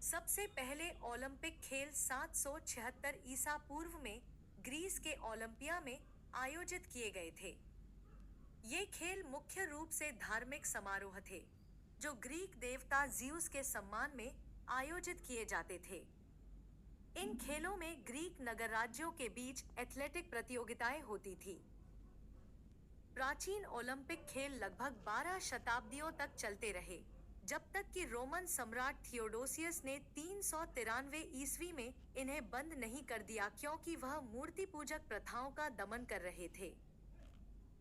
सबसे पहले ओलंपिक खेल 776 ईसा पूर्व में ग्रीस के ओलंपिया में आयोजित किए गए थे। ये खेल मुख्य रूप से धार्मिक समारोह थे, जो ग्रीक देवता ज़्यूस के सम्मान में आयोजित किए जाते थे। इन खेलों में ग्रीक नगरराज्यों के बीच एथलेटिक प्रतियोगिताएं होती थी। प्राचीन ओलंपिक खेल लगभग 12 शताब्दियों तक चलते रहे, जब तक कि रोमन सम्राट थियोडोसियस ने 393 ईस्वी में इन्हें बंद नहीं कर दिया, क्योंकि वह मूर्ति पूजक प्रथाओं का दमन कर रहे थे।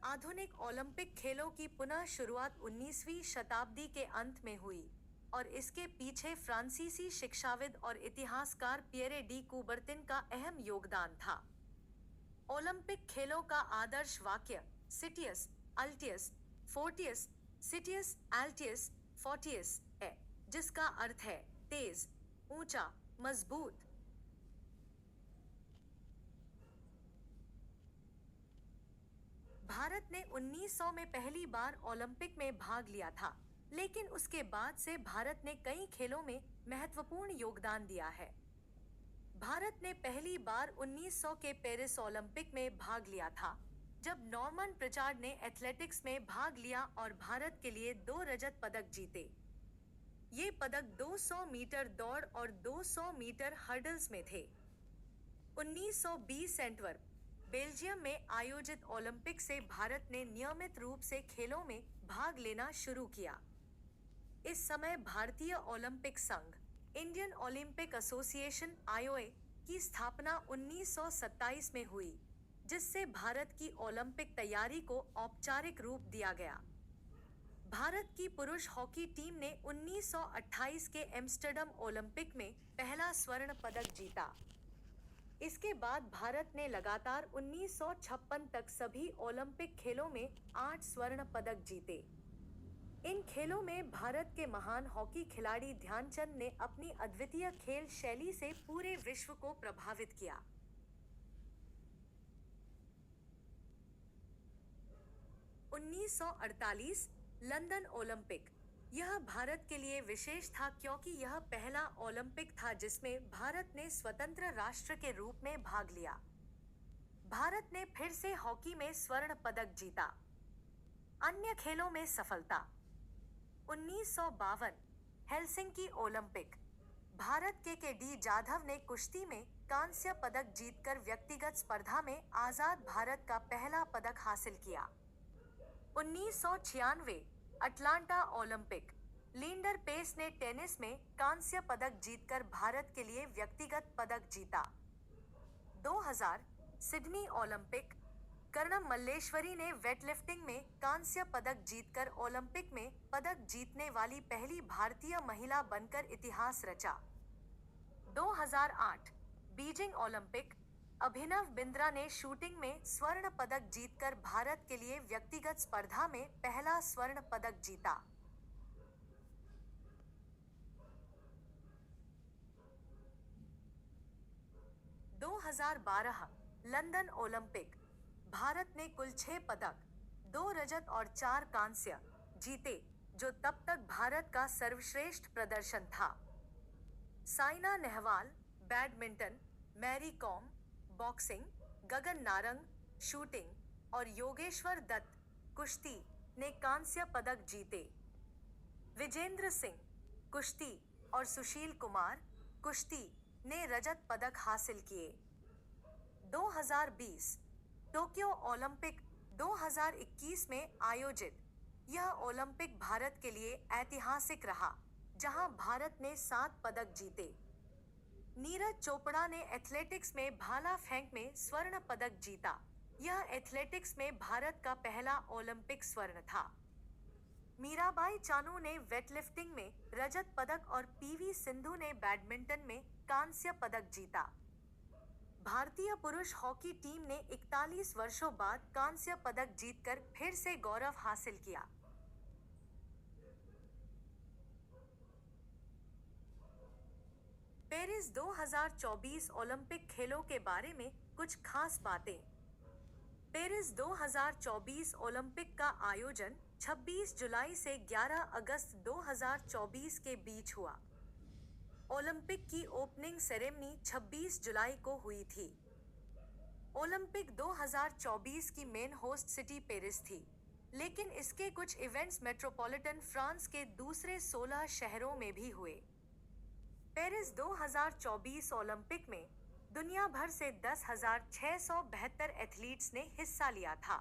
आधुनिक ओलंपिक खेलों की पुनः शुरुआत 19वीं शताब्दी के अंत में हुई और इसके पीछे फ्रांसीसी शिक्षाविद और इतिहासकार पियरे डी कूबर्तिन का अहम योगदान था। ओलंपिक खेलों का आदर्श वाक्य सिटियस अल्टियस फोर्टियस सिटियस एल्टियस फोर्टियस है, जिसका अर्थ है तेज, ऊंचा, मजबूत। भारत ने 1900 में पहली बार ओलंपिक में भाग लिया था, लेकिन उसके बाद से भारत ने कई खेलों में महत्वपूर्ण योगदान दिया है। भारत ने पहली बार 1900 के पेरिस ओलंपिक में भाग लिया था, जब नॉर्मन प्रिचार्ड ने एथलेटिक्स में भाग लिया और भारत के लिए 2 रजत पदक जीते। ये पदक 200 मीटर दौड़ और 200 मीटर हर्डल्स में थे। 1920 एंटवर्प, बेल्जियम में आयोजित ओलंपिक से भारत ने नियमित रूप से खेलों में भाग लेना शुरू किया। इस समय भारतीय ओलंपिक संघ, इंडियन ओलंपिक एसोसिएशन (आईओए) की स्थापना 1927 में हुई, जिससे भारत की ओलंपिक तैयारी को औपचारिक रूप दिया गया। भारत की पुरुष हॉकी टीम ने 1928 के एम्स्टर्डम ओलंपिक में पहला स्वर्ण पदक जीता। इसके बाद भारत ने लगातार 1956 तक सभी ओलंपिक खेलों में 8 स्वर्ण पदक जीते। इन खेलों में भारत के महान हॉकी खिलाड़ी ध्यानचंद ने अपनी अद्वितीय खेल शैली से पूरे विश्व को प्रभावित किया। (1948) लंदन ओलंपिक। यह भारत के लिए विशेष था क्योंकि यह पहला ओलंपिक था जिसमें भारत ने स्वतंत्र राष्ट्र के रूप में भाग लिया। भारत ने फिर से हॉकी में स्वर्ण पदक जीता। अन्य खेलों में सफलता। 1952 हेलसिंकी ओलंपिक। भारत के डी जाधव ने कुश्ती में कांस्य पदक जीतकर व्यक्तिगत स्पर्धा में आजाद भारत का पहला पदक हासिल किया। 1996 अटलांटा ओलंपिक। लिंडर पेस ने टेनिस में कांस्य पदक जीतकर भारत के लिए व्यक्तिगत पदक जीता। 2000 सिडनी ओलंपिक। कर्णम मल्लेश्वरी ने वेटलिफ्टिंग में कांस्य पदक जीतकर ओलंपिक में पदक जीतने वाली पहली भारतीय महिला बनकर इतिहास रचा। 2008 बीजिंग ओलंपिक। अभिनव बिंद्रा ने शूटिंग में स्वर्ण पदक जीतकर भारत के लिए व्यक्तिगत स्पर्धा में पहला स्वर्ण पदक जीता। - 2012 लंदन ओलंपिक। भारत ने कुल 6 पदक, 2 रजत और 4 कांस्य जीते, जो तब तक भारत का सर्वश्रेष्ठ प्रदर्शन था। Saina Nehwal badminton, Mary Kom boxing, Gagan Narang shooting और योगेश्वर दत्त कुश्ती ने कांस्य पदक जीते। विजेंद्र सिंह कुश्ती और सुशील कुमार कुश्ती ने रजत पदक हासिल किए। 2020 टोक्यो ओलंपिक। 2021 में आयोजित यह ओलंपिक भारत के लिए ऐतिहासिक रहा, जहां भारत ने 7 पदक जीते। नीरज चोपड़ा ने एथलेटिक्स में भाला फेंक में स्वर्ण पदक जीता। यह एथलेटिक्स में भारत का पहला ओलंपिक स्वर्ण था। मीराबाई चानू ने वेटलिफ्टिंग में रजत पदक और पीवी सिंधु ने बैडमिंटन में कांस्य पदक जीता। भारतीय पुरुष हॉकी टीम ने 41 वर्षों बाद कांस्य पदक जीतकर फिर से गौरव हासिल किया। पेरिस 2024 ओलंपिक खेलों के बारे में कुछ खास बातें। पेरिस 2024 ओलंपिक का आयोजन 26 जुलाई से 11 अगस्त 2024 के बीच हुआ। ओलंपिक की ओपनिंग सेरेमनी 26 जुलाई को हुई थी। ओलंपिक 2024 की मेन होस्ट सिटी पेरिस थी, लेकिन इसके कुछ इवेंट्स मेट्रोपॉलिटन फ्रांस के दूसरे 16 शहरों में भी हुए। पेरिस 2024 ओलंपिक में दुनिया भर से 10,672 एथलीट्स ने हिस्सा लिया था।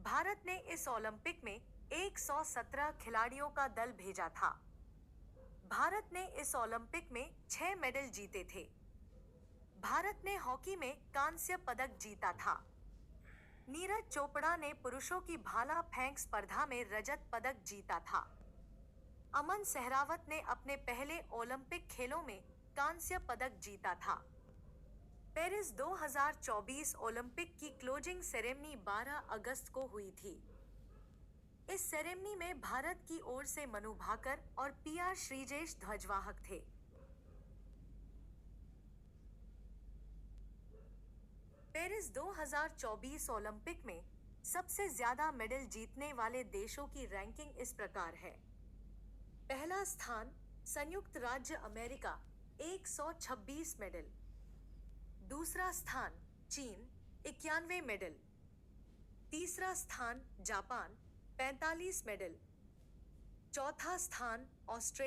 भारत ने इस ओलंपिक में 117 खिलाड़ियों का दल भेजा था। भारत ने इस ओलंपिक में 6 मेडल जीते थे। भारत ने हॉकी में कांस्य पदक जीता था। नीरज चोपड़ा ने पुरुषों की भाला फेंक स्पर्धा में रजत पदक जीता था। अमन सहरावत ने अपने पहले ओलंपिक खेलों में कांस्य पदक जीता था। पेरिस 2024 ओलंपिक की क्लोजिंग सेरेमनी 12 अगस्त को हुई थी। इस सेरेमनी में भारत की ओर से मनु भाकर और पीआर श्रीजेश ध्वजवाहक थे। पेरिस 2024 ओलंपिक में सबसे ज्यादा मेडल जीतने वाले देशों की रैंकिंग इस प्रकार है। पहला स्थान संयुक्त राज्य अमेरिका 126 मेडल। दूसरा स्थान चीन 91 मेडल। तीसरा स्थान जापान 45 मेडल। चौथा स्थान ऑस्ट्रेलिया